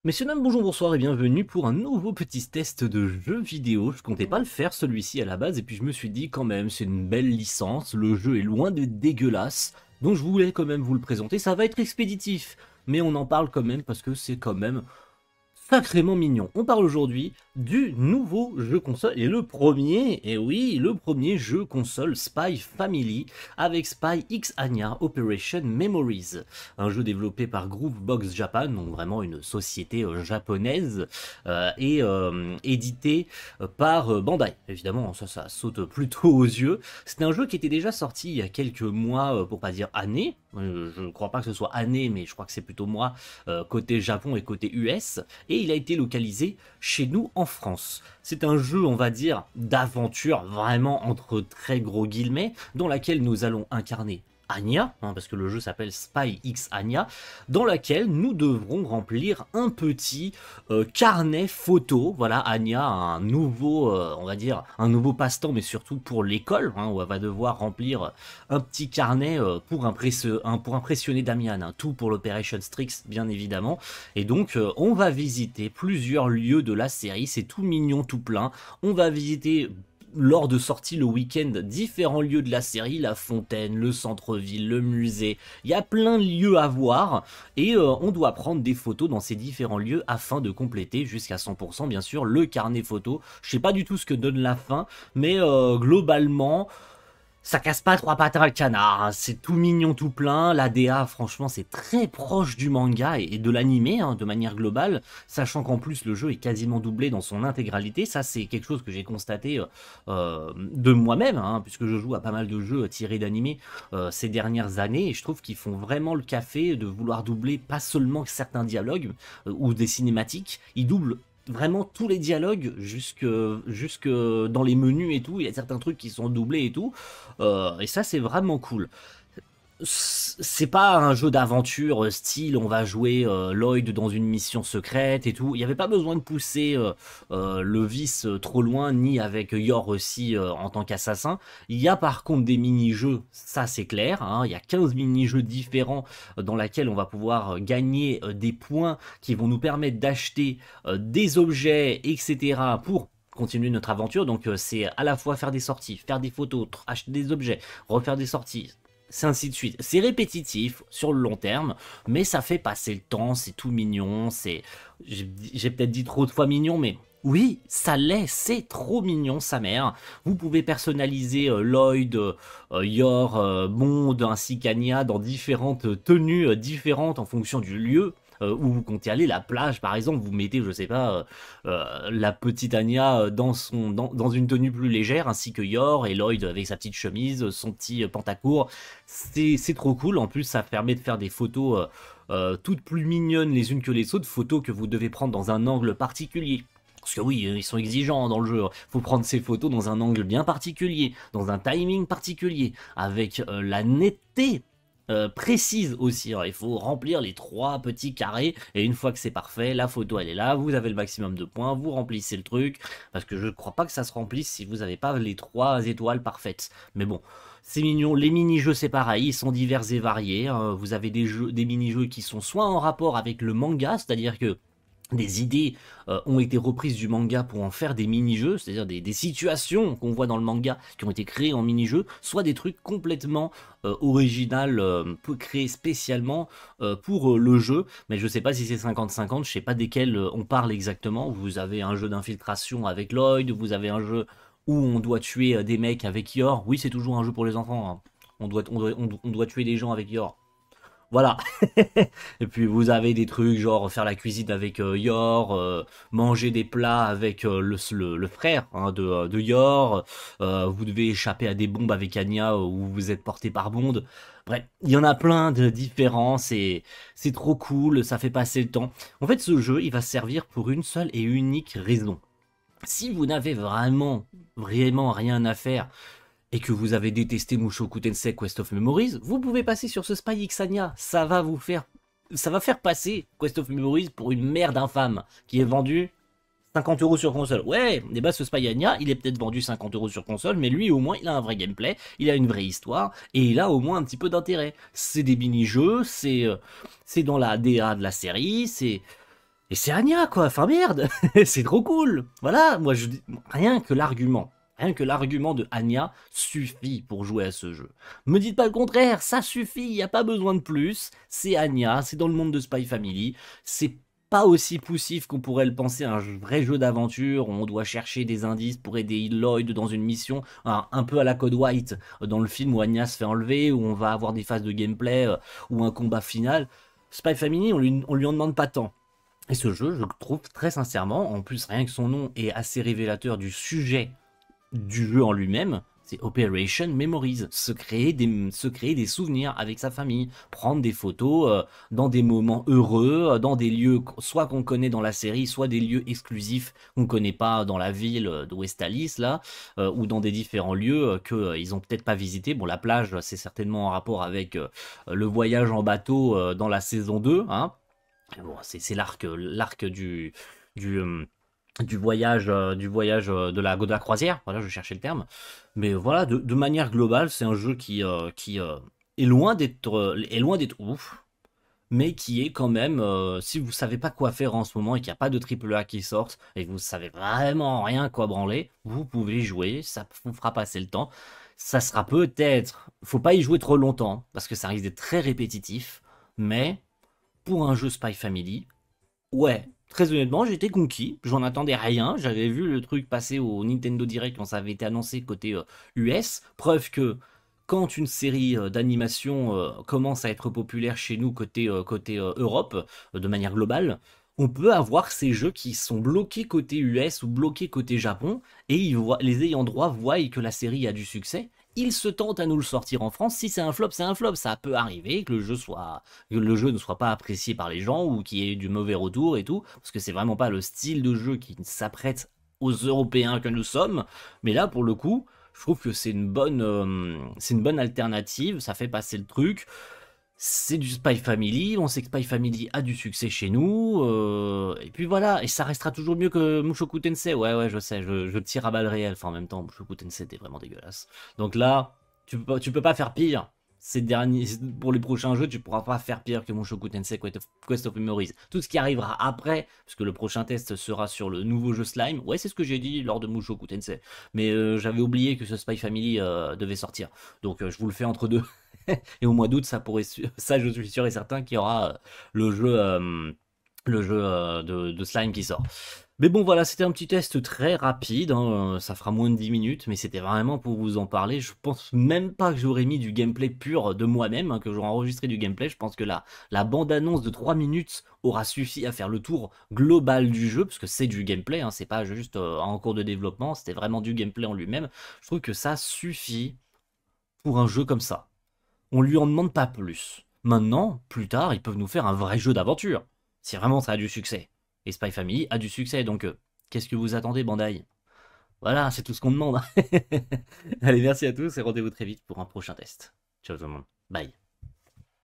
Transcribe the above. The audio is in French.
Messieurs, dames, bonjour, bonsoir et bienvenue pour un nouveau petit test de jeu vidéo. Je comptais pas le faire celui-ci à la base et puis je me suis dit quand même c'est une belle licence, le jeu est loin d'être dégueulasse, donc je voulais quand même vous le présenter. Ça va être expéditif, mais on en parle quand même parce que c'est quand même sacrément mignon. On parle aujourd'hui du nouveau jeu console et le premier, et oui, le premier jeu console Spy Family avec Spy X Anya Operation Memories, un jeu développé par Groovebox Japan, donc vraiment une société japonaise et édité par Bandai. Évidemment, ça saute plutôt aux yeux. C'est un jeu qui était déjà sorti il y a quelques mois, pour pas dire années. Je ne crois pas que ce soit années, mais je crois que c'est plutôt mois côté Japon et côté US. Et il a été localisé chez nous en France. C'est un jeu, on va dire, d'aventure, vraiment entre très gros guillemets, dans laquelle nous allons incarner Anya, parce que le jeu s'appelle Spy X Anya, dans laquelle nous devrons remplir un petit carnet photo. Voilà, Anya a un nouveau, on va dire, un nouveau passe-temps, mais surtout pour l'école, où elle va devoir remplir un petit carnet pour impressionner Damian, tout pour l'Operation Strix, bien évidemment. Et donc, on va visiter plusieurs lieux de la série, c'est tout mignon, tout plein. On va visiter lors de sorties le week-end différents lieux de la série, la fontaine, le centre-ville, le musée, il y a plein de lieux à voir et on doit prendre des photos dans ces différents lieux afin de compléter jusqu'à 100% bien sûr le carnet photo. Je sais pas du tout ce que donne la fin, mais globalement ça casse pas trois pattes à un canard, c'est tout mignon tout plein, la DA franchement c'est très proche du manga et de l'animé de manière globale, sachant qu'en plus le jeu est quasiment doublé dans son intégralité, ça c'est quelque chose que j'ai constaté de moi-même, puisque je joue à pas mal de jeux tirés d'animé ces dernières années, et je trouve qu'ils font vraiment le café de vouloir doubler pas seulement certains dialogues ou des cinématiques, ils doublent vraiment tous les dialogues jusque dans les menus et tout, il y a certains trucs qui sont doublés et tout, et ça c'est vraiment cool. C'est pas un jeu d'aventure style on va jouer Lloyd dans une mission secrète et tout. Il n'y avait pas besoin de pousser le vice trop loin, ni avec Yor aussi en tant qu'assassin. Il y a par contre des mini-jeux, ça c'est clair. Il y a 15 mini-jeux différents dans lesquels on va pouvoir gagner des points qui vont nous permettre d'acheter des objets, etc. pour continuer notre aventure. Donc c'est à la fois faire des sorties, faire des photos, acheter des objets, refaire des sorties, c'est ainsi de suite. C'est répétitif sur le long terme, mais ça fait passer le temps, c'est tout mignon, j'ai peut-être dit trop de fois mignon, mais oui, ça l'est, c'est trop mignon, sa mère. Vous pouvez personnaliser Lloyd, Yor, Bond, ainsi qu'Anya dans différentes tenues différentes en fonction du lieu où vous comptez aller, la plage par exemple, vous mettez, je sais pas, la petite Anya dans une tenue plus légère, ainsi que Yor et Lloyd avec sa petite chemise, son petit pantacourt. C'est trop cool, en plus ça permet de faire des photos toutes plus mignonnes les unes que les autres, photos que vous devez prendre dans un angle particulier. Parce que oui, ils sont exigeants dans le jeu. Faut prendre ces photos dans un angle bien particulier, dans un timing particulier, avec la netteté précise aussi. Il faut remplir les trois petits carrés et une fois que c'est parfait, la photo elle est là, vous avez le maximum de points, vous remplissez le truc parce que je ne crois pas que ça se remplisse si vous n'avez pas les trois étoiles parfaites. Mais bon, c'est mignon. Les mini-jeux c'est pareil, ils sont divers et variés. Vous avez des mini-jeux qui sont soit en rapport avec le manga, c'est-à-dire que des idées ont été reprises du manga pour en faire des mini-jeux, c'est-à-dire des situations qu'on voit dans le manga qui ont été créées en mini-jeux, soit des trucs complètement original, créés spécialement pour le jeu, mais je sais pas si c'est 50-50, je sais pas desquels on parle exactement. Vous avez un jeu d'infiltration avec Lloyd, vous avez un jeu où on doit tuer des mecs avec Yor, oui c'est toujours un jeu pour les enfants, on doit tuer des gens avec Yor. Voilà. Et puis vous avez des trucs genre faire la cuisine avec Yor, manger des plats avec le frère de Yor, vous devez échapper à des bombes avec Anya où vous êtes porté par Bond. Bref, il y en a plein de différents, c'est trop cool, ça fait passer le temps. En fait, ce jeu, il va servir pour une seule et unique raison. Si vous n'avez vraiment rien à faire et que vous avez détesté Mushoku Tensei Quest of Memories, vous pouvez passer sur ce Spy X Anya. Ça va faire passer Quest of Memories pour une merde infâme qui est vendue 50 € sur console. Ouais, et bah ce Spy Anya, il est peut-être vendu 50 € sur console, mais lui au moins il a un vrai gameplay, il a une vraie histoire, et il a au moins un petit peu d'intérêt. C'est des mini-jeux, c'est dans la DA de la série, Et c'est Anya, quoi, enfin merde, c'est trop cool. Voilà, moi je dis, rien que l'argument de Anya suffit pour jouer à ce jeu. Me dites pas le contraire, ça suffit, il n'y a pas besoin de plus. C'est Anya, c'est dans le monde de Spy Family, c'est pas aussi poussif qu'on pourrait le penser, un vrai jeu d'aventure où on doit chercher des indices pour aider Lloyd dans une mission, un peu à la Code White dans le film où Anya se fait enlever, où on va avoir des phases de gameplay ou un combat final. Spy Family, on lui en demande pas tant. Et ce jeu, je le trouve très sincèrement, en plus rien que son nom est assez révélateur du sujet du jeu en lui-même, c'est Operation Memories, se créer des souvenirs avec sa famille, prendre des photos dans des moments heureux, dans des lieux soit qu'on connaît dans la série, soit des lieux exclusifs qu'on connaît pas dans la ville de Westalis là, ou dans des différents lieux que ils ont peut-être pas visités. Bon, la plage, c'est certainement en rapport avec le voyage en bateau dans la saison 2, hein. Bon, c'est l'arc du, euh, du voyage de la croisière. Voilà, je cherchais le terme. Mais voilà, de manière globale, c'est un jeu qui est loin d'être ouf, mais qui est quand même, si vous savez pas quoi faire en ce moment et qu'il n'y a pas de triple A qui sortent et que vous savez vraiment rien quoi branler, vous pouvez jouer, ça vous fera passer le temps. Ça sera peut-être, faut pas y jouer trop longtemps parce que ça risque d'être très répétitif, mais pour un jeu Spy Family, ouais, très honnêtement, j'étais conquis, j'en attendais rien, j'avais vu le truc passer au Nintendo Direct quand ça avait été annoncé côté US, preuve que quand une série d'animation commence à être populaire chez nous côté Europe, de manière globale, on peut avoir ces jeux qui sont bloqués côté US ou bloqués côté Japon, et les ayants droit voient que la série a du succès, ils se tentent à nous le sortir en France. Si c'est un flop, c'est un flop. Ça peut arriver que le jeu ne soit pas apprécié par les gens ou qu'il y ait du mauvais retour et tout, parce que c'est vraiment pas le style de jeu qui s'apprête aux Européens que nous sommes. Mais là, pour le coup, je trouve que c'est une bonne alternative. Ça fait passer le truc. C'est du Spy Family, on sait que Spy Family a du succès chez nous, et puis voilà, et ça restera toujours mieux que Mushoku Tensei, ouais, je sais, je tire à balles réelles, enfin en même temps, Mushoku Tensei était vraiment dégueulasse. Donc là, tu peux pas faire pire, pour les prochains jeux, tu pourras pas faire pire que Mushoku Tensei Quest of Memories. Tout ce qui arrivera après, puisque le prochain test sera sur le nouveau jeu Slime, ouais, c'est ce que j'ai dit lors de Mushoku Tensei, mais j'avais oublié que ce Spy Family devait sortir, donc je vous le fais entre deux. Et au mois d'août, ça, je suis sûr et certain qu'il y aura le jeu, de Slime qui sort. Mais bon, voilà, c'était un petit test très rapide, hein, ça fera moins de 10 minutes, mais c'était vraiment pour vous en parler. Je pense même pas que j'aurais mis du gameplay pur de moi-même, hein, que j'aurais enregistré du gameplay. Je pense que la bande-annonce de 3 minutes aura suffi à faire le tour global du jeu, parce que c'est du gameplay, hein, c'est pas juste en cours de développement, c'était vraiment du gameplay en lui-même. Je trouve que ça suffit pour un jeu comme ça. On lui en demande pas plus. Maintenant, plus tard, ils peuvent nous faire un vrai jeu d'aventure. Si vraiment ça a du succès. Et Spy Family a du succès, donc qu'est-ce que vous attendez, Bandai? Voilà, c'est tout ce qu'on demande. Allez, merci à tous et rendez-vous très vite pour un prochain test. Ciao tout le monde. Bye.